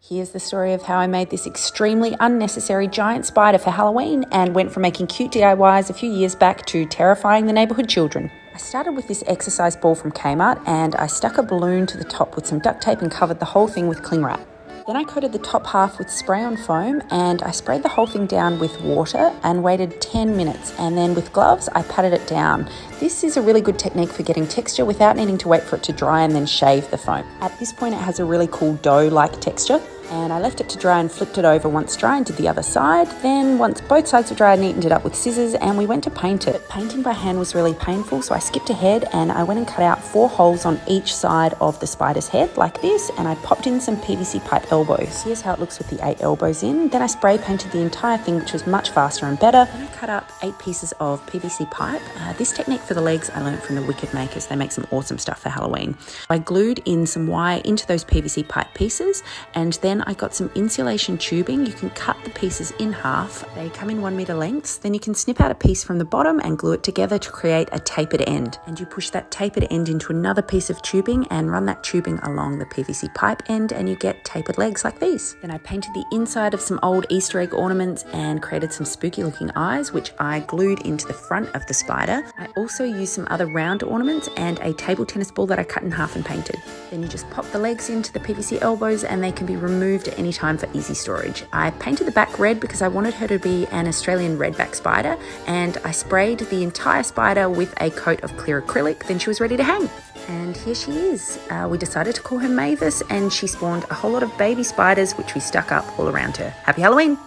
Here's the story of how I made this extremely unnecessary giant spider for Halloween and went from making cute DIYs a few years back to terrifying the neighbourhood children. I started with this exercise ball from Kmart and I stuck a balloon to the top with some duct tape and covered the whole thing with cling wrap. Then I coated the top half with spray on foam and I sprayed the whole thing down with water and waited 10 minutes, and then with gloves I patted it down. This is a really good technique for getting texture without needing to wait for it to dry and then shave the foam. At this point it has a really cool dough-like texture, and I left it to dry and flipped it over once dry and did the other side. Then once both sides were dry, I neatened it up with scissors and we went to paint it. Painting by hand was really painful, so I skipped ahead and I went and cut out 4 holes on each side of the spider's head like this, and I popped in some PVC pipe elbows. Here's how it looks with the 8 elbows in. Then I spray painted the entire thing, which was much faster and better. Then I cut up 8 pieces of PVC pipe. This technique for the legs I learned from the Wicked Makers. They make some awesome stuff for Halloween. I glued in some wire into those PVC pipe pieces, and then I got some insulation tubing. You can cut the pieces in half. They come in 1 meter lengths. Then you can snip out a piece from the bottom and glue it together to create a tapered end. And you push that tapered end into another piece of tubing and run that tubing along the PVC pipe end, and you get tapered legs like these. Then I painted the inside of some old Easter egg ornaments and created some spooky looking eyes, which I glued into the front of the spider. I also used some other round ornaments and a table tennis ball that I cut in half and painted. Then you just pop the legs into the PVC elbows and they can be removed at any time for easy storage. I painted the back red because I wanted her to be an Australian redback spider, and I sprayed the entire spider with a coat of clear acrylic. Then she was ready to hang. And here she is. We decided to call her Mavis, and she spawned a whole lot of baby spiders which we stuck up all around her. Happy Halloween!